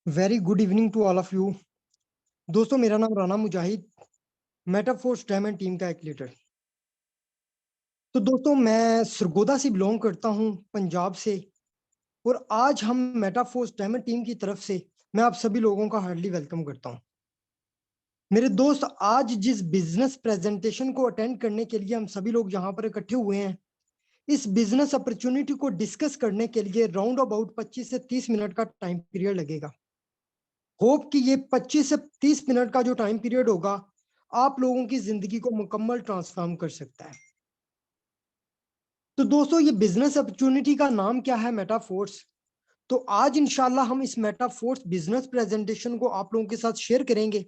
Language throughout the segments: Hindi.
Very good evening to all of you. दोस्तों, मेरा नाम Rana Mujahid, Metaforce diamond team का एक लीडर। तो दोस्तों, मैं सरगोदा से बिलोंग करता हूं, पंजाब से। और आज हम मेटाफोर्स डायमंड टीम की तरफ से मैं आप सभी लोगों का हार्डली वेलकम करता हूं। मेरे दोस्त, आज जिस बिजनेस प्रेजेंटेशन को अटेंड करने के लिए हम सभी लोग यहाँ पर इकट्ठे हुए हैं, इस बिजनेस अपॉर्चुनिटी को डिस्कस करने के लिए राउंड अबाउट 25 से 30 मिनट का टाइम पीरियड लगेगा। होप कि ये 25 से 30 मिनट का जो टाइम पीरियड होगा, आप लोगों की जिंदगी को मुकम्मल ट्रांसफॉर्म कर सकता है। तो दोस्तों, ये बिजनेस अपॉर्चुनिटी का नाम क्या है? मेटाफोर्स। तो आज इंशाल्लाह हम इस मेटाफोर्स बिजनेस प्रेजेंटेशन को आप लोगों के साथ शेयर करेंगे।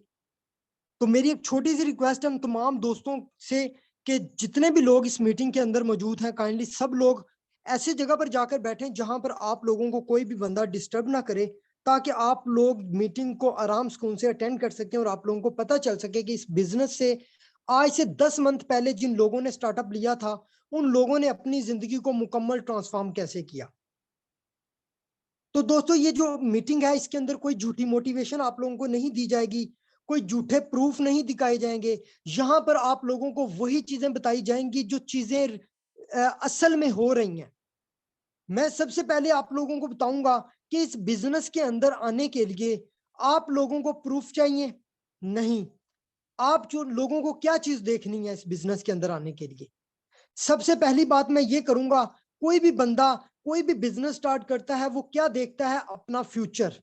तो मेरी एक छोटी सी रिक्वेस्ट है हम तमाम दोस्तों से कि जितने भी लोग इस मीटिंग के अंदर मौजूद हैं, काइंडली सब लोग ऐसी जगह पर जाकर बैठें जहां पर आप लोगों को कोई भी बंदा डिस्टर्ब ना करे, ताकि आप लोग मीटिंग को आराम सुकून से अटेंड कर सकें और आप लोगों को पता चल सके कि इस बिजनेस से आज से 10 मंथ पहले जिन लोगों ने स्टार्टअप लिया था, उन लोगों ने अपनी जिंदगी को मुकम्मल ट्रांसफॉर्म कैसे किया। तो दोस्तों, ये जो मीटिंग है, इसके अंदर कोई झूठी मोटिवेशन आप लोगों को नहीं दी जाएगी, कोई झूठे प्रूफ नहीं दिखाए जाएंगे। यहां पर आप लोगों को वही चीजें बताई जाएंगी जो चीजें असल में हो रही हैं। मैं सबसे पहले आप लोगों को बताऊंगा कि इस बिजनेस के अंदर आने के लिए आप लोगों को प्रूफ चाहिए नहीं। आप जो लोगों को क्या चीज देखनी है इस बिजनेस के अंदर आने के लिए, सबसे पहली बात मैं ये करूंगा, कोई भी बंदा कोई भी बिजनेस स्टार्ट करता है, वो क्या देखता है? अपना फ्यूचर।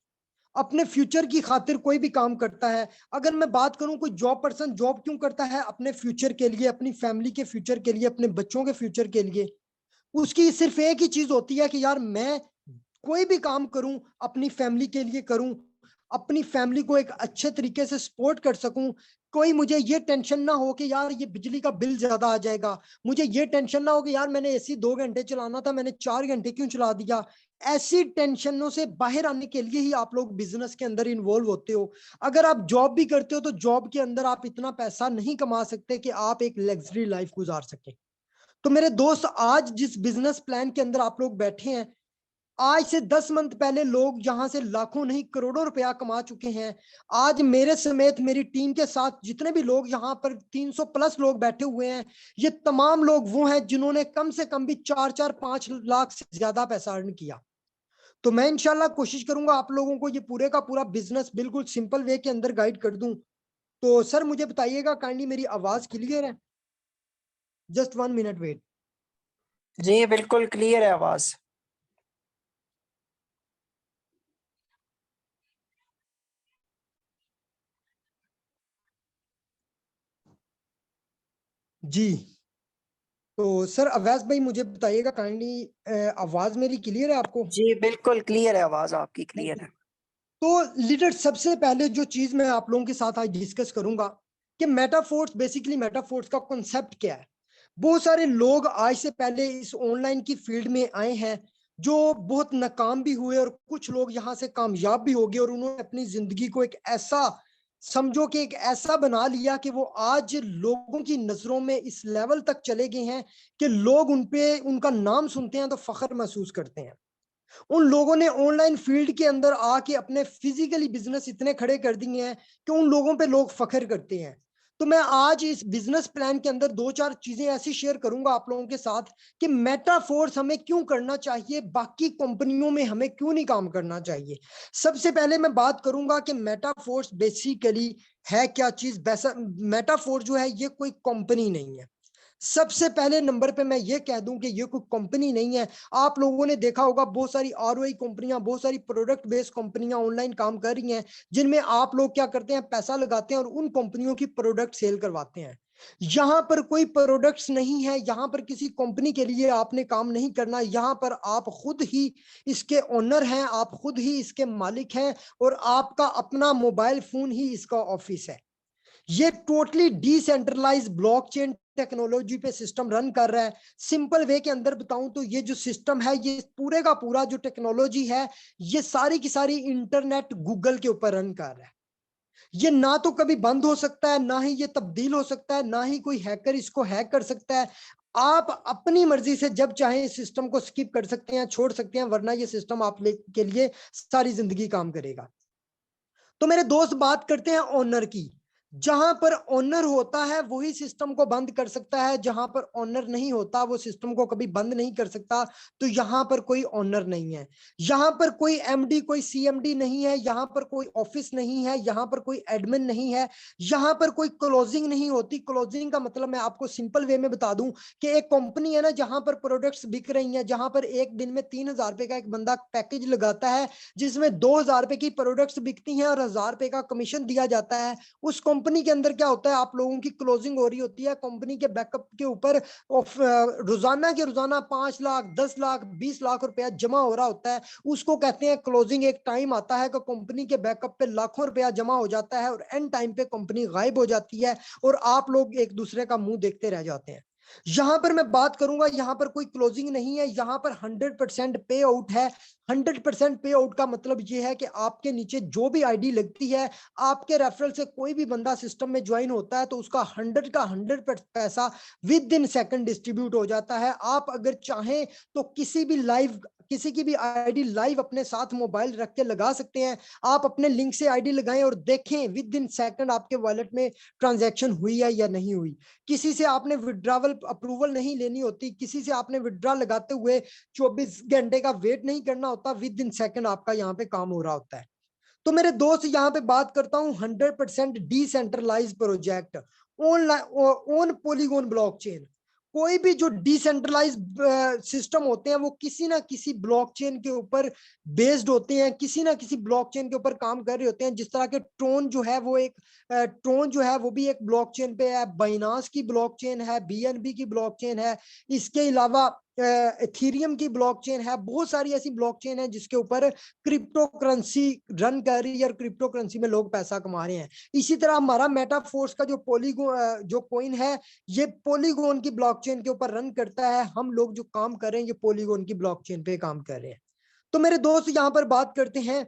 अपने फ्यूचर की खातिर कोई भी काम करता है। अगर मैं बात करूं, कोई जॉब पर्सन जॉब क्यों करता है? अपने फ्यूचर के लिए, अपनी फैमिली के फ्यूचर के लिए, अपने बच्चों के फ्यूचर के लिए। उसकी सिर्फ एक ही चीज होती है कि यार मैं कोई भी काम करूं, अपनी फैमिली के लिए करूं, अपनी फैमिली को एक अच्छे तरीके से सपोर्ट कर सकूं। कोई मुझे ये टेंशन ना हो कि यार ये बिजली का बिल ज्यादा आ जाएगा, मुझे ये टेंशन ना हो कि यार मैंने एसी 2 घंटे चलाना था, मैंने 4 घंटे क्यों चला दिया। ऐसी टेंशनों से बाहर आने के लिए ही आप लोग बिजनेस के अंदर इन्वॉल्व होते हो। अगर आप जॉब भी करते हो तो जॉब के अंदर आप इतना पैसा नहीं कमा सकते कि आप एक लग्जरी लाइफ गुजार सके। तो मेरे दोस्त, आज जिस बिजनेस प्लान के अंदर आप लोग बैठे हैं, आज से 10 मंथ पहले लोग यहां से लाखों नहीं करोड़ों रुपया कमा चुके हैं। आज मेरे समेत मेरी टीम के साथ जितने भी लोग यहां पर 300 प्लस लोग बैठे हुए हैं, ये तमाम लोग वो हैं जिन्होंने कम से कम भी 4-4-5 लाख से ज्यादा पैसा अर्न किया। तो मैं इंशाल्लाह कोशिश करूंगा आप लोगों को ये पूरे का पूरा बिजनेस बिल्कुल सिंपल वे के अंदर गाइड कर दूं। तो सर, मुझे बताइएगा काइंडली, मेरी आवाज क्लियर है? Just 1 minute wait. जी बिल्कुल क्लियर है आवाज। जी। तो सर अवैस भाई, मुझे बताइएगा काइंडली, आवाज मेरी क्लियर है आपको? जी बिल्कुल क्लियर है आवाज, आपकी थैंक क्लियर यू। है। तो लीडर, सबसे पहले जो चीज मैं आप लोगों के साथ आज डिस्कस करूंगा कि मेटाफोर्स, बेसिकली मेटाफोर्स का कॉन्सेप्ट क्या है। बहुत सारे लोग आज से पहले इस ऑनलाइन की फील्ड में आए हैं, जो बहुत नाकाम भी हुए, और कुछ लोग यहां से कामयाब भी हो गए, और उन्होंने अपनी जिंदगी को एक ऐसा, समझो कि एक ऐसा बना लिया कि वो आज लोगों की नजरों में इस लेवल तक चले गए हैं कि लोग उन पे, उनका नाम सुनते हैं तो फख्र महसूस करते हैं। उन लोगों ने ऑनलाइन फील्ड के अंदर आके अपने फिजिकली बिजनेस इतने खड़े कर दिए हैं कि उन लोगों पे लोग फख्र करते हैं। तो मैं आज इस बिजनेस प्लान के अंदर 2-4 चीजें ऐसी शेयर करूंगा आप लोगों के साथ कि मेटाफोर्स हमें क्यों करना चाहिए, बाकी कंपनियों में हमें क्यों नहीं काम करना चाहिए। सबसे पहले मैं बात करूंगा कि मेटाफोर्स बेसिकली है क्या चीज। मेटाफोर्स जो है, ये कोई कंपनी नहीं है। सबसे पहले नंबर पे मैं ये कह दूं कि ये कोई कंपनी नहीं है। आप लोगों ने देखा होगा, बहुत सारी आरओआई कंपनियां, बहुत सारी प्रोडक्ट बेस्ड कंपनियां ऑनलाइन काम कर रही हैं, जिनमें आप लोग क्या करते हैं? पैसा लगाते हैं और उन कंपनियों की प्रोडक्ट सेल करवाते हैं। यहां पर कोई प्रोडक्ट्स नहीं है, यहां पर किसी कंपनी के लिए आपने काम नहीं करना। यहां पर आप खुद ही इसके ओनर हैं, आप खुद ही इसके मालिक हैं, और आपका अपना मोबाइल फोन ही इसका ऑफिस है। ये टोटली डिसेंट्रलाइज ब्लॉकचेन टेक्नोलॉजी पे सिस्टम रन कर रहा है। सिंपल वे के अंदर बताऊं तो ये जो सिस्टम है, ये पूरे का पूरा जो टेक्नोलॉजी है, ये सारी की सारी इंटरनेट गूगल के ऊपर रन कर रहा है। ये ना तो कभी बंद हो सकता है, ना ही ये तब्दील हो सकता है, ना ही कोई हैकर इसको हैक कर सकता है। आप अपनी मर्जी से जब चाहें इस सिस्टम को स्किप कर सकते हैं, छोड़ सकते हैं, वरना ये सिस्टम आप के लिए सारी जिंदगी काम करेगा। तो मेरे दोस्त बात करते हैं ओनर की। जहां पर ओनर होता है वही सिस्टम को बंद कर सकता है, जहां पर ओनर नहीं होता वो सिस्टम को कभी बंद नहीं कर सकता। तो यहां पर कोई ओनर नहीं है, यहां पर कोई एमडी कोई सीएमडी नहीं है, यहां पर कोई ऑफिस नहीं है, यहां पर कोई एडमिन नहीं है, यहां पर कोई क्लोजिंग नहीं होती। क्लोजिंग का मतलब मैं आपको सिंपल वे में बता दूं कि एक कंपनी है ना, जहां पर प्रोडक्ट्स बिक रही हैं, जहां पर एक दिन में 3,000 रुपए का एक बंदा पैकेज लगाता है, जिसमें 2,000 रुपए की प्रोडक्ट्स बिकती हैं और 1,000 रुपए का कमीशन दिया जाता है। उस कंपनी के अंदर क्या होता है, आप लोगों की क्लोजिंग हो रही होती है, कंपनी के बैकअप के ऊपर रोजाना के रोजाना 5 लाख 10 लाख 20 लाख रुपया जमा हो रहा होता है। उसको कहते हैं क्लोजिंग। एक टाइम आता है कि कंपनी के बैकअप पे लाखों रुपया जमा हो जाता है और एंड टाइम पे कंपनी गायब हो जाती है और आप लोग एक दूसरे का मुंह देखते रह जाते हैं। यहां पर मैं बात करूंगा, यहां पर कोई क्लोजिंग नहीं है, यहां पर 100% पे आउट है। 100% पे आउट का मतलब यह है कि आपके नीचे जो भी आईडी लगती है, आपके रेफरल से कोई भी बंदा सिस्टम में ज्वाइन होता है तो उसका 100 का 100 पैसा विद इन सेकंड डिस्ट्रीब्यूट हो जाता है। आप अगर चाहें तो किसी की भी आईडी लाइव अपने साथ मोबाइल रख के लगा सकते हैं। आप अपने लिंक से आईडी लगाएं और देखें विद इन सेकंड आपके वॉलेट में ट्रांजैक्शन हुई है या नहीं हुई। किसी से आपने विड्रॉवल अप्रूवल नहीं लेनी होती, किसी से आपने विड्रॉ लगाते हुए 24 घंटे का वेट नहीं करना होता, विद इन सेकंड आपका यहाँ पे काम हो रहा होता है। तो मेरे दोस्त यहाँ पे बात करता हूँ 100% decentralise project online on Polygon blockchain. कोई भी जो डिसेंट्रलाइज सिस्टम होते हैं वो किसी ना किसी ब्लॉकचेन के ऊपर बेस्ड होते हैं, किसी ना किसी ब्लॉकचेन के ऊपर काम कर रहे होते हैं। जिस तरह के ट्रोन जो है वो एक ट्रोन जो है वो भी एक ब्लॉकचेन पे है, बाइनांस की ब्लॉकचेन है, बीएनबी की ब्लॉकचेन है, इसके अलावा एथीरियम की ब्लॉकचेन है। बहुत सारी ऐसी ब्लॉकचेन है जिसके ऊपर क्रिप्टो करेंसी रन कर रही है और क्रिप्टो करेंसी में लोग पैसा कमा रहे हैं। इसी तरह हमारा मेटाफोर्स का जो पॉलीगॉन जो कॉइन है, ये पॉलीगॉन की ब्लॉकचेन के ऊपर रन करता है। हम लोग जो काम कर रहे हैं ये पॉलीगॉन की ब्लॉकचेन पे काम कर रहे हैं। तो मेरे दोस्त यहाँ पर बात करते हैं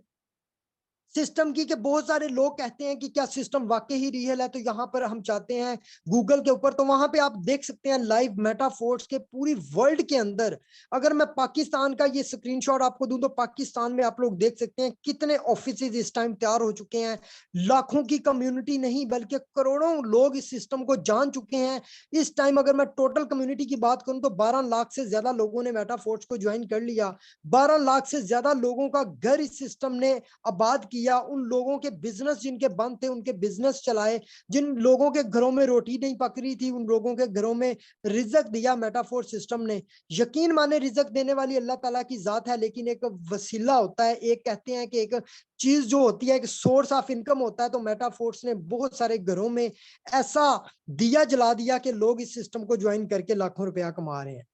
सिस्टम की, कि बहुत सारे लोग कहते हैं कि क्या सिस्टम वाकई ही रियल है। तो यहाँ पर हम चाहते हैं गूगल के ऊपर, तो वहां पे आप देख सकते हैं लाइव मेटाफोर्स के पूरी वर्ल्ड के अंदर। अगर मैं पाकिस्तान का ये स्क्रीनशॉट आपको दूं तो पाकिस्तान में आप लोग देख सकते हैं कितने ऑफिस इस टाइम तैयार हो चुके हैं। लाखों की कम्युनिटी नहीं बल्कि करोड़ों लोग इस सिस्टम को जान चुके हैं। इस टाइम अगर मैं टोटल कम्युनिटी की बात करूं तो 12 लाख से ज्यादा लोगों ने मेटाफोर्स को ज्वाइन कर लिया। 12 लाख से ज्यादा लोगों का घर इस सिस्टम ने आबाद किया। उन लोगों के बिजनेस जिनके बंद थे उनके बिजनेस चलाए। जिन लोगों के घरों में रोटी नहीं पक रही थी उन लोगों के घरों में रिजक दिया मेटाफोर सिस्टम ने। यकीन माने रिजक देने वाली अल्लाह ताला की जात है, लेकिन एक वसीला होता है। एक कहते हैं कि एक चीज जो होती है एक सोर्स ऑफ इनकम होता है। तो मेटाफोर्स ने बहुत सारे घरों में ऐसा दिया जला दिया कि लोग इस सिस्टम को ज्वाइन करके लाखों रुपया कमा रहे हैं।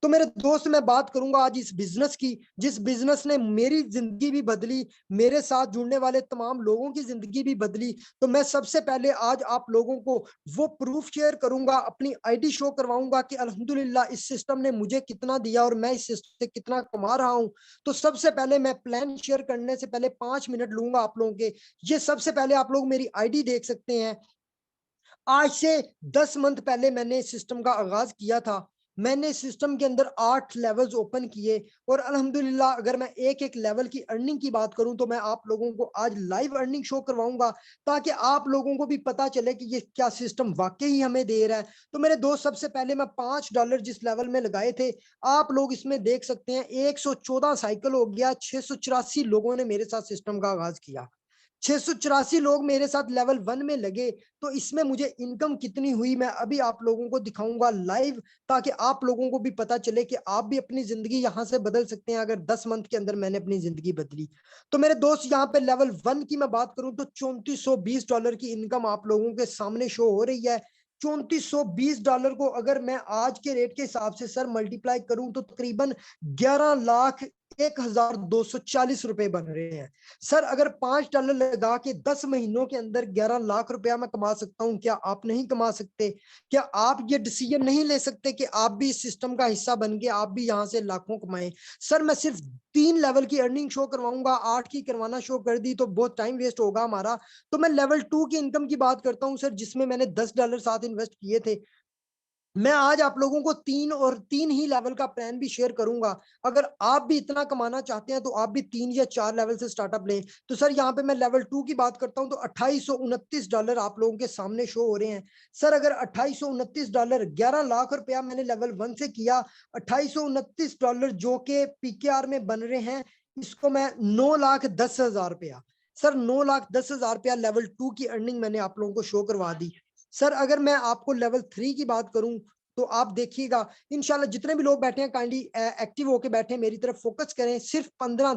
तो मेरे दोस्त मैं बात करूंगा आज इस बिजनेस की, जिस बिजनेस ने मेरी जिंदगी भी बदली, मेरे साथ जुड़ने वाले तमाम लोगों की जिंदगी भी बदली। तो मैं सबसे पहले आज आप लोगों को वो प्रूफ शेयर करूंगा, अपनी आईडी शो करवाऊंगा कि अल्हम्दुलिल्लाह इस सिस्टम ने मुझे कितना दिया और मैं इस सिस्टम से कितना कमा रहा हूं। तो सबसे पहले मैं प्लान शेयर करने से पहले 5 मिनट लूंगा आप लोगों के। ये सबसे पहले आप लोग मेरी आईडी देख सकते हैं। आज से 10 मंथ पहले मैंने इस सिस्टम का आगाज किया था। मैंने इस सिस्टम के अंदर 8 लेवल्स ओपन किए और अल्हम्दुलिल्लाह अगर मैं एक एक लेवल की अर्निंग की बात करूं तो मैं आप लोगों को आज लाइव अर्निंग शो करवाऊंगा, ताकि आप लोगों को भी पता चले कि ये क्या सिस्टम वाकई हमें दे रहा है। तो मेरे दोस्त सबसे पहले मैं $5 जिस लेवल में लगाए थे आप लोग इसमें देख सकते हैं 114 साइकिल हो गया। 684 लोगों ने मेरे साथ सिस्टम का आगाज किया। 684 लोग मेरे साथ लेवल 1 में लगे। तो इसमें मुझे इनकम कितनी हुई मैं अभी आप लोगों को दिखाऊंगा लाइव, ताकि आप लोगों को भी पता चले कि आप भी अपनी जिंदगी यहां से बदल सकते हैं अगर 10 मंथ के अंदर मैंने अपनी जिंदगी बदली। तो मेरे दोस्त यहाँ पे लेवल 1 की मैं बात करूं तो $3420 की इनकम आप लोगों के सामने शो हो रही है। $3420 को अगर मैं आज के रेट के हिसाब से सर मल्टीप्लाई करूं तो तकरीबन 11,01,240 रुपए बन रहे हैं। सर अगर $5 लगा के 10 महीनों के अंदर 11 लाख रुपया मैं कमा सकता हूं, क्या आप नहीं कमा सकते? क्या आप ये डिसीजन नहीं ले सकते कि आप भी इस सिस्टम का हिस्सा बन के आप भी यहां से लाखों कमाएं? सर मैं सिर्फ 3 लेवल की अर्निंग शो करवाऊंगा, 8 की करवाना शो कर दी तो बहुत टाइम वेस्ट होगा हमारा। तो मैं लेवल 2 की इनकम की बात करता हूं सर, जिसमें मैंने $10 साथ इन्वेस्ट किए थे। मैं आज आप लोगों को 3 ही लेवल का प्लान भी शेयर करूंगा। अगर आप भी इतना कमाना चाहते हैं तो आप भी 3 या 4 लेवल से स्टार्टअप लें। तो सर यहाँ पे मैं लेवल 2 की बात करता हूं तो $2829 आप लोगों के सामने शो हो रहे हैं। सर अगर $2829 11 लाख रुपया मैंने लेवल 1 से किया, $2829 जो के पीकेआर में बन रहे हैं, इसको मैं 9,10,000 रुपया, सर 9,10,000 रुपया लेवल 2 की अर्निंग मैंने आप लोगों को शो करवा दी। सर अगर मैं आपको लेवल 3 की बात करूं तो आप देखिएगा, इंशाल्लाह जितने भी लोग बैठे हैं काइंडली एक्टिव होके बैठे, मेरी तरफ फोकस करें। सिर्फ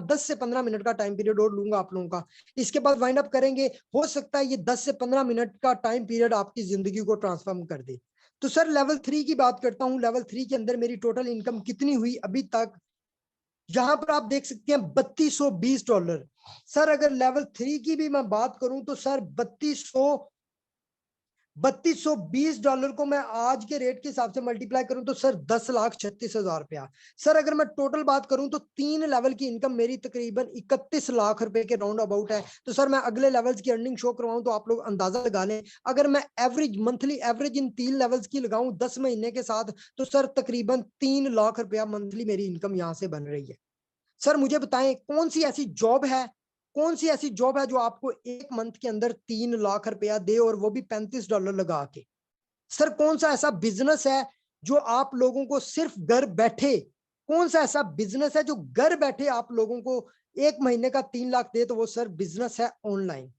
10 से 15 मिनट का टाइम पीरियड और लूंगा आप लोगों का, इसके बाद वाइंड अप करेंगे। हो सकता है ये 10 से 15 मिनट का टाइम पीरियड आपकी जिंदगी को ट्रांसफॉर्म कर दे। तो सर लेवल 3 की बात करता हूं, लेवल 3 के अंदर मेरी टोटल इनकम कितनी हुई अभी तक, यहां पर आप देख सकते हैं $3220। सर अगर लेवल 3 की भी मैं बात करूं तो सर $3220 को मैं आज के रेट के हिसाब से मल्टीप्लाई करूं तो सर 10,36,000 रुपया। सर अगर मैं टोटल बात करूं तो 3 लेवल की इनकम मेरी तकरीबन 31 लाख रुपए के राउंड अबाउट है। तो सर मैं अगले लेवल्स की अर्निंग शो करवाऊं तो आप लोग अंदाजा लगा लें, अगर मैं average monthly average in 3 levels की लगाऊं 10 महीने के साथ, तो सर तकरीबन 3 लाख रुपया मंथली मेरी इनकम यहां से बन रही है। सर मुझे बताएं कौन सी ऐसी जॉब है, कौन सी ऐसी जॉब है जो आपको एक मंथ के अंदर 3 लाख रुपया दे और वो भी $35 लगा के। सर कौन सा ऐसा बिजनेस है जो आप लोगों को सिर्फ घर बैठे, कौन सा ऐसा बिजनेस है जो घर बैठे आप लोगों को एक महीने का 3 लाख दे, तो वो सर बिजनेस है ऑनलाइन।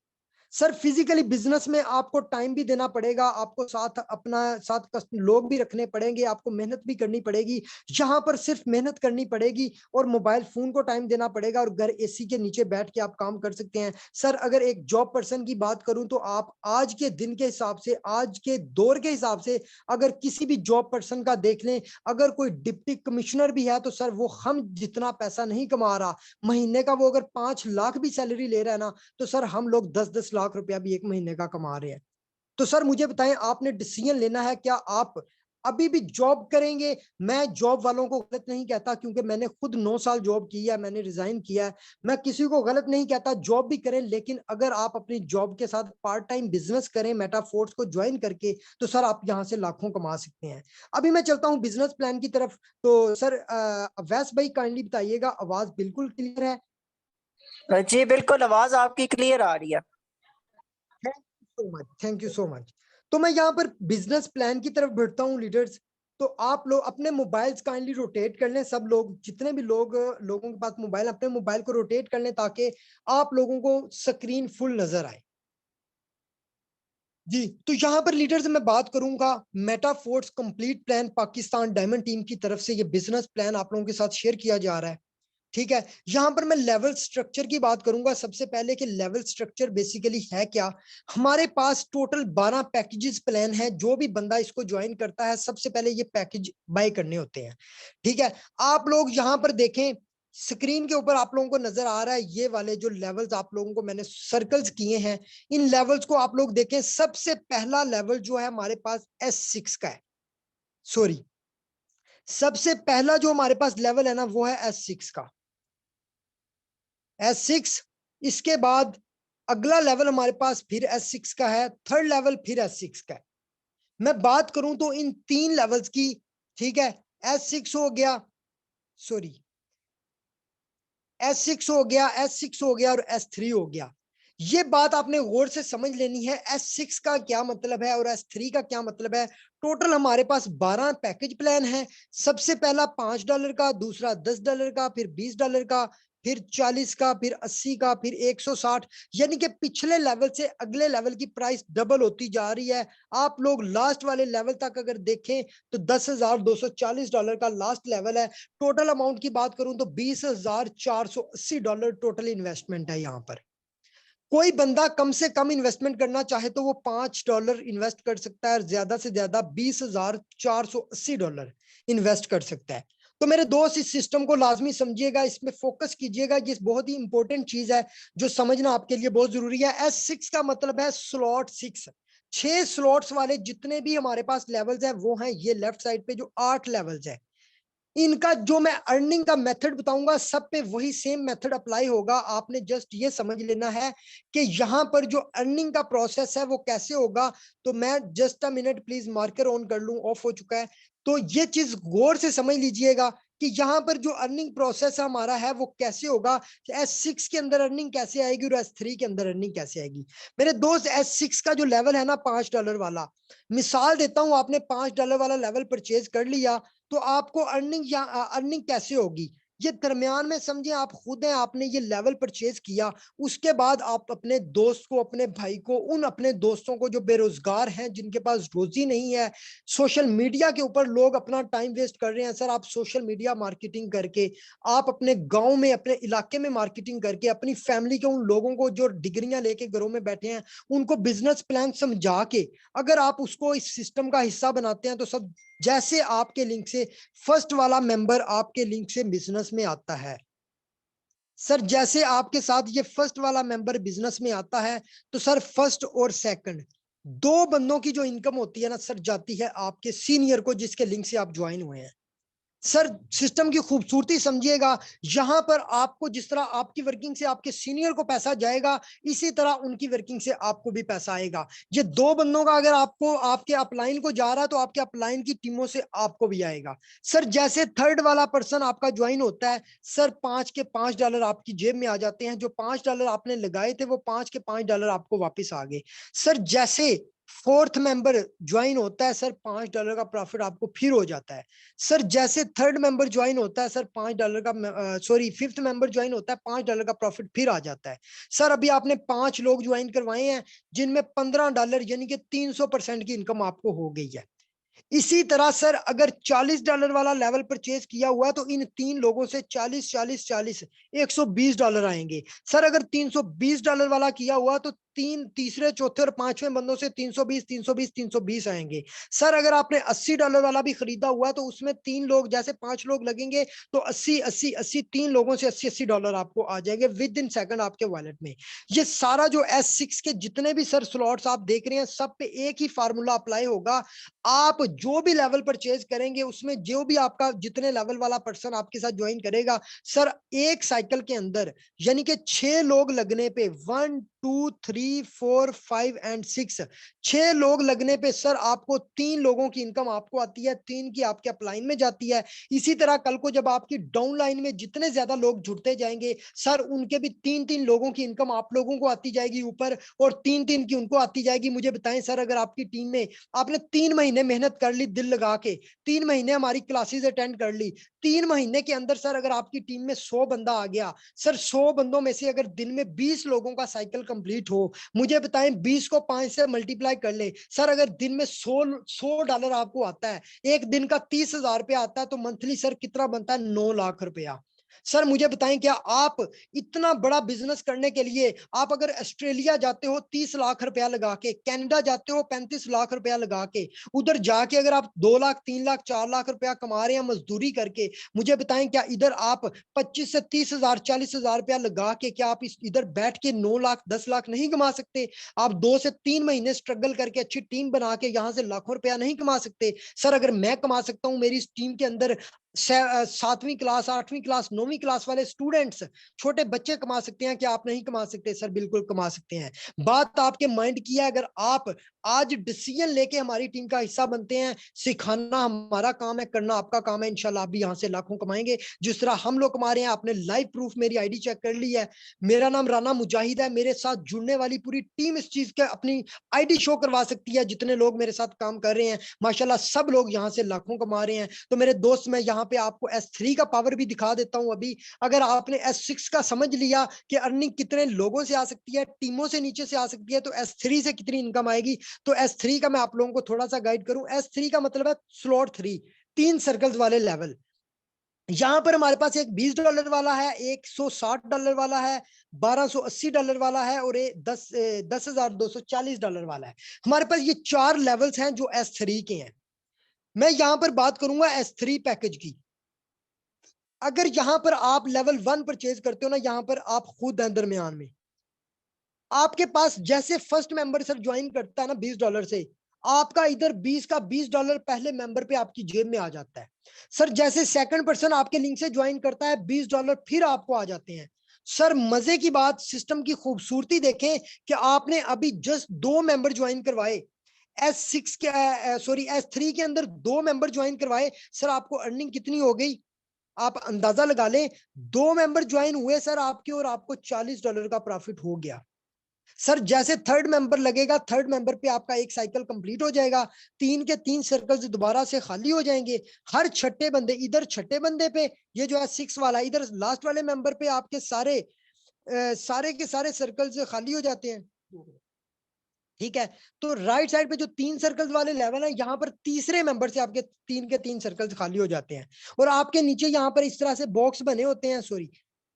सर फिजिकली बिजनेस में आपको टाइम भी देना पड़ेगा, आपको साथ अपना साथ लोग भी रखने पड़ेंगे, आपको मेहनत भी करनी पड़ेगी। यहाँ पर सिर्फ मेहनत करनी पड़ेगी और मोबाइल फोन को टाइम देना पड़ेगा और घर एसी के नीचे बैठ के आप काम कर सकते हैं। सर अगर एक जॉब पर्सन की बात करूं तो आप आज के दिन के हिसाब से, आज के दौर के हिसाब से अगर किसी भी जॉब पर्सन का देख लें, अगर कोई डिप्टी कमिश्नर भी है तो सर वो हम जितना पैसा नहीं कमा रहा, महीने का वो अगर 5 लाख भी सैलरी ले रहा है ना, तो सर हम लोग 10-10 लाख रुपया भी एक महीने का कमा रहे हैं। तो सर मुझे बताएं, आपने डिसीजन लेना है, क्या आप अभी भी जॉब करेंगे? मैं जॉब वालों को गलत नहीं कहता क्योंकि मैंने खुद 9 साल जॉब की है, मैंने रिजाइन किया है। मैं किसी को गलत नहीं कहता, जॉब भी करें, लेकिन अगर आप अपनी जॉब के साथ पार्ट टाइम बिजनेस करें मेटाफोर्स को ज्वाइन करके, तो सर आप यहां से लाखों कमा सकते हैं। अभी मैं चलता हूं बिजनेस प्लान की तरफ। तो सर अवैस भाई काइंडली बताइएगा, आवाज बिल्कुल क्लियर है? जी बिल्कुल, आवाज आपकी क्लियर आ रही है। Thank you so much, thank you so much. तो मैं यहाँ पर बिजनेस प्लान की तरफ बढ़ता हूँ लीडर्स। तो आप लोग अपने मोबाइल्स काइंडली रोटेट कर लें, सब लोग जितने भी लोगों के पास मोबाइल, अपने मोबाइल को रोटेट कर लें ताकि आप लोगों को स्क्रीन फुल नजर आए। जी, तो यहाँ पर लीडर्स मैं बात करूंगा Metaforce complete plan Pakistan diamond team की तरफ से ये बिजनेस प्लान आप लोगों के साथ शेयर किया जा रहा है। ठीक है, यहां पर मैं लेवल स्ट्रक्चर की बात करूंगा सबसे पहले कि लेवल स्ट्रक्चर बेसिकली है क्या। हमारे पास टोटल 12 पैकेजेस प्लान है, जो भी बंदा इसको ज्वाइन करता है सबसे पहले ये पैकेज बाय करने होते हैं। ठीक है, आप लोग यहां पर देखें, स्क्रीन के ऊपर आप लोगों को नजर आ रहा है ये वाले जो लेवल्स आप लोगों को मैंने सर्कल्स किए हैं, इन लेवल्स को आप लोग देखें। सबसे पहला लेवल जो है हमारे पास S6 का है, सॉरी, सबसे पहला जो हमारे पास लेवल है ना वो है S6 का, S6। इसके बाद अगला लेवल हमारे पास फिर S6 का है, थर्ड लेवल फिर S6 का है। मैं बात करूं तो इन 3 लेवल्स की, ठीक है, S6 हो गया, सॉरी, S6 हो गया, S6 हो गया और S3 हो गया। ये बात आपने गौर से समझ लेनी है, S6 का क्या मतलब है और S3 का क्या मतलब है। टोटल हमारे पास 12 पैकेज प्लान है। सबसे पहला $5 का, दूसरा $10 का, फिर $20 का, फिर 40 का, फिर 80 का, फिर 160। यानी कि पिछले लेवल से अगले लेवल की प्राइस डबल होती जा रही है। आप लोग लास्ट वाले लेवल तक अगर देखें तो $10,240 का लास्ट लेवल है। टोटल अमाउंट की बात करूं तो $20,480 टोटल इन्वेस्टमेंट है। यहाँ पर कोई बंदा कम से कम इन्वेस्टमेंट करना चाहे तो वो $5 इन्वेस्ट कर सकता है और ज्यादा से ज्यादा $20,480 इन्वेस्ट कर सकता है। तो मेरे दोस्त इस सिस्टम को लाजमी समझिएगा, इसमें फोकस कीजिएगा, ये बहुत ही इंपॉर्टेंट चीज है जो समझना आपके लिए बहुत जरूरी है। S6 का मतलब है स्लॉट 6, 6 स्लॉट्स वाले जितने भी हमारे पास लेवल्स हैं वो हैं ये लेफ्ट साइड पे जो 8 लेवल्स है। इनका जो मैं अर्निंग का मेथड बताऊंगा सब पे वही सेम मेथड अप्लाई होगा। आपने जस्ट ये समझ लेना है कि यहाँ पर जो अर्निंग का प्रोसेस है वो कैसे होगा। तो मैं just a minute please marker on कर लूं, ऑफ हो चुका है। तो ये चीज गौर से समझ लीजिएगा कि यहाँ पर जो अर्निंग प्रोसेस हमारा है वो कैसे होगा। S6 के अंदर अर्निंग कैसे आएगी और S3 के अंदर अर्निंग कैसे आएगी। मेरे दोस्त S6 का जो लेवल है ना $5 वाला, मिसाल देता हूं, आपने $5 वाला लेवल परचेज कर लिया तो आपको अर्निंग या अर्निंग कैसे होगी ये दरमियान में समझे आप खुद हैं। आपने ये लेवल परचेज किया, उसके बाद आप अपने दोस्त को, अपने भाई को, उन अपने दोस्तों को जो बेरोजगार हैं, जिनके पास रोजी नहीं है, सोशल मीडिया के ऊपर लोग अपना टाइम वेस्ट कर रहे हैं। सर आप सोशल मीडिया मार्केटिंग करके, आप अपने गांव में, अपने इलाके में मार्केटिंग करके, अपनी फैमिली के उन लोगों को जो डिग्रियां लेके घरों में बैठे हैं उनको बिजनेस प्लान समझा के अगर आप उसको इस सिस्टम का हिस्सा बनाते हैं तो सब जैसे आपके लिंक से फर्स्ट वाला मेंबर आपके लिंक से बिजनेस में आता है, सर जैसे आपके साथ ये फर्स्ट वाला मेंबर बिजनेस में आता है तो सर फर्स्ट और सेकंड दो बंदों की जो इनकम होती है ना सर जाती है आपके सीनियर को जिसके लिंक से आप ज्वाइन हुए हैं। सर सिस्टम की खूबसूरती समझिएगा, यहां पर आपको जिस तरह आपकी वर्किंग से आपके सीनियर को पैसा जाएगा इसी तरह उनकी वर्किंग से आपको भी पैसा आएगा। ये दो बंदों का अगर आपको आपके अपलाइन को जा रहा है तो आपके अपलाइन की टीमों से आपको भी आएगा। सर जैसे थर्ड वाला पर्सन आपका ज्वाइन होता है सर $5 आपकी जेब में आ जाते हैं। जो $5 आपने लगाए थे वो $5 आपको वापस आ गए। सर जैसे फोर्थ मेंबर ज्वाइन होता है सर $5 का प्रॉफिट आपको फिर हो जाता है। सर जैसे थर्ड मेंबर ज्वाइन होता है सर $5 का सॉरी फिफ्थ मेंबर ज्वाइन होता है $5 का प्रॉफिट फिर आ जाता है। सर अभी आपने 5 लोग ज्वाइन करवाए हैं जिनमें $15 यानी कि 300% की इनकम आपको हो गई है। इसी तरह सर अगर $40 वाला लेवल परचेज किया हुआ है तो इन 3 लोगों से 40 40 40 $120 आएंगे। सर अगर $320 वाला किया हुआ तो तीसरे चौथे और पांचवें बंदों से 320 320 320 आएंगे। सर अगर आपने $80 वाला भी खरीदा हुआ है तो उसमें 3 लोग जैसे 5 लोग लगेंगे तो 80 80 80 3 लोगों से $80 आपको आ जाएंगे विद इन सेकंड आपके वॉलेट में। ये सारा जो S6 के जितने भी सर स्लॉट्स आप देख रहे हैं सब पे एक ही फार्मूला अप्लाई होगा। आप जो भी लेवल परचेज करेंगे उसमें जो भी आपका जितने लेवल वाला पर्सन आपके साथ ज्वाइन करेगा सर एक साइकिल के अंदर यानी कि 6 लोग लगने पे 1 2 3 4 5 एंड 6 6 लोग लगने पे सर आपको 3 लोगों की इनकम आपको आती है, 3 की आपके अपलाइन में जाती है। इसी तरह कल को जब आपकी डाउन लाइन में जितने ज्यादा लोग जुड़ते जाएंगे सर उनके भी 3 लोगों की इनकम आप लोगों को आती जाएगी ऊपर और 3 की उनको आती जाएगी। मुझे बताएं सर अगर आपकी टीम में आपने 3 महीने मेहनत कर ली दिल लगा के, 3 महीने हमारी क्लासेस अटेंड कर ली, 3 महीने के अंदर सर अगर आपकी टीम में 100 बंदा आ गया, सर 100 बंदों में से अगर दिन में 20 लोगों का साइकिल कंप्लीट हो, मुझे बताएं 20 को 5 से मल्टीप्लाई कर ले सर अगर दिन में $100 आपको आता है, एक दिन का 30,000 रुपया आता है तो मंथली सर कितना बनता है 9 लाख रुपया। सर मुझे बताएं क्या आप इतना बड़ा बिजनेस करने के लिए आप अगर ऑस्ट्रेलिया जाते हो 30 लाख रुपया लगा के, कनाडा जाते हो 35 लाख रुपया लगा के, उधर जाके अगर आप 2 लाख 3 लाख 4 लाख रुपया कमा रहे हैं मजदूरी करके, मुझे बताएं क्या इधर आप 25 से 30,000 40,000 रुपया लगा के क्या आप इधर बैठ के 9 लाख 10 लाख नहीं कमा सकते? आप 2 से 3 महीने स्ट्रगल करके अच्छी टीम बना के यहाँ से लाखों रुपया नहीं कमा सकते? सर अगर मैं कमा सकता हूँ, मेरी इस टीम के अंदर 7वीं क्लास 8वीं क्लास 9वीं क्लास वाले स्टूडेंट्स छोटे बच्चे कमा सकते हैं, क्या आप नहीं कमा सकते? सर बिल्कुल कमा सकते हैं। बात आपके माइंड की है। अगर आप आज डिसीजन लेके हमारी टीम का हिस्सा बनते हैं, सिखाना हमारा काम है, करना आपका काम है, इंशाल्लाह आप भी यहाँ से लाखों कमाएंगे जिस तरह हम लोग कमा रहे हैं। आपने लाइव प्रूफ मेरी आईडी चेक कर ली है। मेरा नाम राना मुजाहिद है। मेरे साथ जुड़ने वाली पूरी टीम इस चीज के अपनी आईडी शो करवा सकती है। जितने लोग मेरे साथ काम कर रहे हैं माशाल्लाह सब लोग यहाँ से लाखों कमा रहे हैं। तो मेरे दोस्त मैं यहाँ पे आपको S3 का पावर भी दिखा देता हूं। अभी अगर आपने S6 का समझ लिया कि अर्निंग कितने लोगों से आ सकती है, टीमों से नीचे से आ सकती है, तो S3 से कितनी इनकम आएगी। तो S3 का मैं आप लोगों को थोड़ा सा गाइड करूं। S3 का मतलब है स्लॉट 3, 3 सर्कल्स वाले लेवल। यहां पर हमारे पास एक $20 वाला है, $160 वाला है, $1280 वाला है और $10,240 वाला है। हमारे पास ये 4 लेवल्स हैं जो S3 के हैं। मैं यहां पर बात करूंगा S3 पैकेज की। अगर यहां पर आप लेवल 1 परचेज करते हो ना, यहां पर आप खुद हैं दरमियान में, आपके पास जैसे फर्स्ट मेंबर सर ज्वाइन करता है ना $20 से, आपका इधर 20 का $20 पहले मेंबर पे आपकी जेब में आ जाता है। सर जैसे सेकंड पर्सन आपके लिंक से ज्वाइन करता है, $20 फिर आपको आ जाते हैं। सर मजे की बात, सिस्टम की खूबसूरती देखें कि आपने अभी जस्ट 2 मेंबर ज्वाइन करवाए, S6 के S3 के अंदर 2 मेंबर ज्वाइन करवाए, सर आपको अर्निंग कितनी हो गई आप अंदाजा लगा लें। 2 मेंबर ज्वाइन हुए सर आपके और आपको $40 का प्रॉफिट हो गया। सर जैसे थर्ड मेंबर लगेगा, थर्ड मेंबर पे आपका एक साइकिल कंप्लीट हो जाएगा, 3 के 3 सर्कल्स दोबारा से खाली हो जाएंगे। हर छठे बंदे, इधर छठे बंदे पे ये जो है 6 वाला, इधर लास्ट वाले मेंबर पे आपके सारे के सारे सर्कल्स खाली हो जाते हैं। ठीक है, तो राइट साइड पे जो 3 सर्कल्स वाले लेवल है, यहाँ पर तीसरे मेंबर से आपके 3 के 3 सर्कल्स खाली हो जाते हैं। और आपके नीचे यहाँ पर इस तरह से बॉक्स बने होते हैं, सॉरी,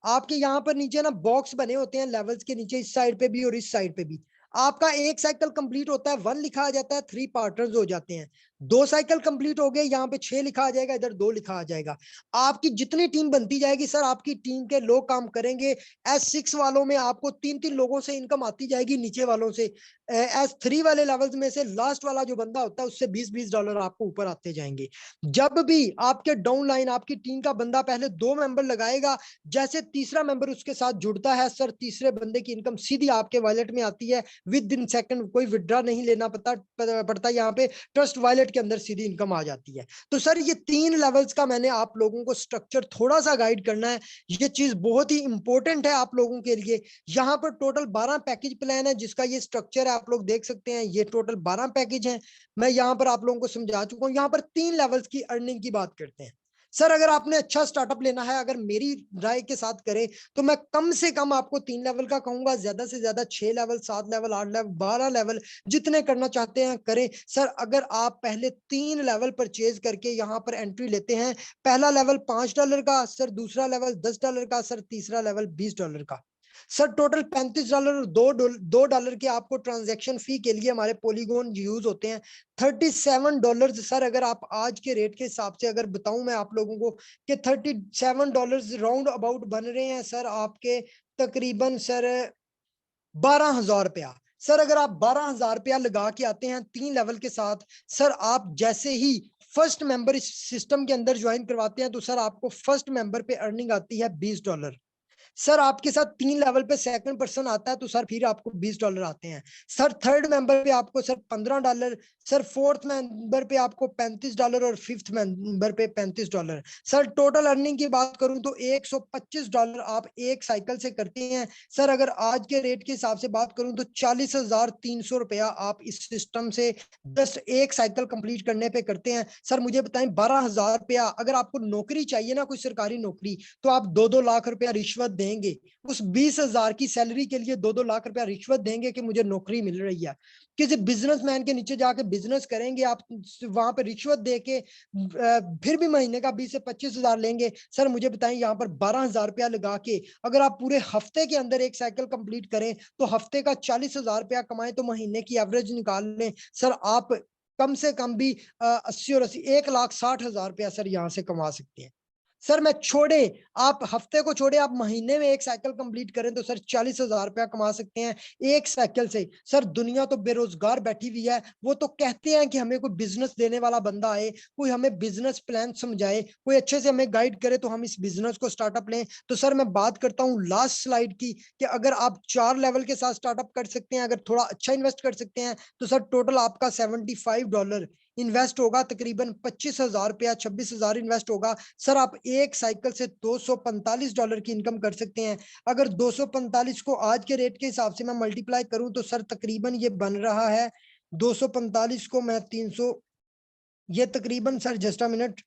आपके यहाँ पर नीचे ना बॉक्स बने होते हैं लेवल्स के नीचे, इस साइड पे भी और इस साइड पे भी। आपका एक साइकिल कंप्लीट होता है, 1 लिखा आ जाता है, 3 पार्टनर्स हो जाते हैं। 2 साइकिल कंप्लीट हो गए, यहाँ पे 6 लिखा आ जाएगा, इधर 2 लिखा आ जाएगा। आपकी जितनी टीम बनती जाएगी सर, आपकी टीम के लोग काम करेंगे। S6 वालों में आपको 3-3 लोगों से इनकम आती जाएगी, नीचे वालों से। S3 वाले लेवल्स में से लास्ट वाला जो बंदा होता है उससे $20 आपको ऊपर आते जाएंगे। जब भी आपके डाउन लाइन आपकी टीम का बंदा पहले 2 मेंबर लगाएगा, जैसे तीसरा मेंबर उसके साथ जुड़ता है सर, तीसरे बंदे की इनकम सीधी आपके वॉलेट में आती है विद इन सेकंड, कोई विड्रॉ नहीं लेना पड़ता यहाँ पे, ट्रस्ट वॉलेट के अंदर सीधी इनकम आ जाती है। तो सर ये 3 लेवल्स का मैंने आप लोगों को स्ट्रक्चर थोड़ा सा गाइड करना है, ये चीज बहुत ही इंपॉर्टेंट है आप लोगों के लिए। यहाँ पर टोटल 12 पैकेज प्लान है जिसका ये स्ट्रक्चर है, आप लोग देख सकते हैं, ये टोटल 12 पैकेज हैं। मैं यहाँ पर आप लोगों को समझा चुका हूँ। यहाँ पर 3 लेवल्स की अर्निंग की बात करते हैं। सर अगर आपने अच्छा स्टार्टअप लेना है, अगर मेरी राय के साथ करें तो मैं कम से कम आपको 3 लेवल का कहूंगा, ज्यादा से ज्यादा 6 लेवल, 7 लेवल, 8 लेवल, 12 लेवल, जितने करना चाहते हैं करें। सर अगर आप पहले 3 लेवल परचेज करके यहाँ पर एंट्री लेते हैं, पहला लेवल $5 का सर, दूसरा लेवल $10 का सर, तीसरा लेवल $20 का सर, टोटल $35 और $2 के आपको ट्रांजैक्शन फी के लिए हमारे पॉलीगॉन यूज होते हैं। $37 सर, अगर आप आज के रेट के हिसाब से अगर बताऊं मैं आप लोगों को कि $37 राउंड अबाउट बन रहे हैं सर आपके तकरीबन सर 12,000 रुपया। सर अगर आप 12,000 रुपया लगा के आते हैं 3 लेवल के साथ, सर आप जैसे ही फर्स्ट मेंबर इस सिस्टम के अंदर ज्वाइन करवाते हैं तो सर आपको फर्स्ट मेंबर पे अर्निंग आती है $20। सर आपके साथ 3 लेवल पे सेकंड पर्सन आता है तो सर फिर आपको $20 आते हैं। सर थर्ड मेंबर पे आपको सर $15, सर फोर्थ मेंबर पे आपको $35 और फिफ्थ मेंबर पे $35। सर टोटल अर्निंग की बात करूं तो $125 आप एक साइकिल से करते हैं। सर अगर आज के रेट के हिसाब से बात करूं तो 40,300 रुपया आप इस सिस्टम से जस्ट एक साइकिल कंप्लीट करने पे करते हैं। सर मुझे बताएं, 12,000 रुपया अगर आपको नौकरी चाहिए ना, कोई सरकारी नौकरी, तो आप 2-2 लाख रुपया रिश्वत देंगे, उस 20,000 की सैलरी के लिए 2-2 लाख रुपया रिश्वत देंगे कि मुझे नौकरी मिल रही है। किसी बिजनेसमैन के नीचे जाके बिजनेस करेंगे आप, वहां पे रिश्वत दे के फिर भी महीने का 20 से 25,000 लेंगे। सर मुझे बताएं, यहाँ पर 12,000 रुपया लगा के अगर आप पूरे हफ्ते के अंदर एक साइकिल कंप्लीट करें तो हफ्ते का 40,000 रुपया कमाएं तो महीने की एवरेज निकाल लें सर, आप कम से कम भी 80 और 80 1,60,000 रुपया सर यहाँ से कमा सकते हैं। सर मैं छोड़े, आप हफ्ते को छोड़े, आप महीने में एक साइकिल कंप्लीट करें तो सर 40,000 रुपया कमा सकते हैं एक साइकिल से। सर दुनिया तो बेरोजगार बैठी हुई है, वो तो कहते हैं कि हमें कोई बिजनेस देने वाला बंदा आए, कोई हमें बिजनेस प्लान समझाए, कोई अच्छे से हमें गाइड करे तो हम इस बिजनेस को स्टार्टअप लें। तो सर मैं बात करता हूँ लास्ट स्लाइड की कि अगर आप 4 लेवल के साथ स्टार्टअप कर सकते हैं, अगर थोड़ा अच्छा इन्वेस्ट कर सकते हैं तो सर टोटल आपका $75 इन्वेस्ट होगा, तकरीबन 25,000 रुपया, 26,000 इन्वेस्ट होगा। सर आप एक साइकिल से $245 की इनकम कर सकते हैं। अगर 245 को आज के रेट के हिसाब से मैं मल्टीप्लाई करूं तो सर तकरीबन ये बन रहा है, 245 को मैं 300, ये तकरीबन सर जस्ट अ मिनट,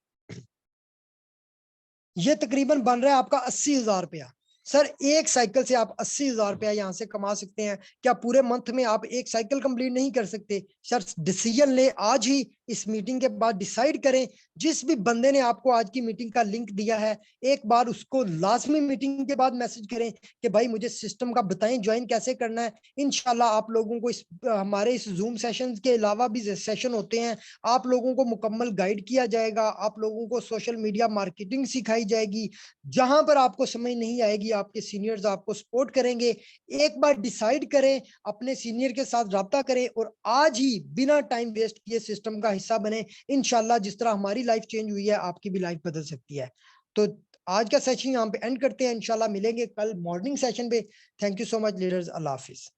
ये तकरीबन बन रहा है आपका 80,000 रुपया। सर एक साइकिल से आप 80,000 रुपया यहाँ से कमा सकते हैं। क्या पूरे मंथ में आप एक साइकिल कंप्लीट नहीं कर सकते? सर डिसीजन ले आज ही इस मीटिंग के बाद डिसाइड करें। जिस भी बंदे ने आपको आज की मीटिंग का लिंक दिया है, एक बार उसको लाजमी मीटिंग के बाद मैसेज करें कि भाई मुझे सिस्टम का बताएं, ज्वाइन कैसे करना है। इंशाल्लाह आप लोगों को हमारे इस जूम सेशन के अलावा भी सेशन होते हैं, आप लोगों को मुकम्मल गाइड किया जाएगा, आप लोगों को सोशल मीडिया मार्केटिंग सिखाई जाएगी। जहां पर आपको समझ नहीं आएगी, आपके सीनियर्स आपको सपोर्ट करेंगे। एक बार डिसाइड करें, अपने सीनियर के साथ रब्ता करें और आज ही बिना टाइम वेस्ट किए सिस्टम का हिस्सा बने। इंशाल्लाह जिस तरह हमारी लाइफ चेंज हुई है, आपकी भी लाइफ बदल सकती है। तो आज का सेशन यहाँ पे एंड करते हैं, इंशाल्लाह मिलेंगे कल मॉर्निंग सेशन पे। Thank you so much leaders, Allah Hafiz.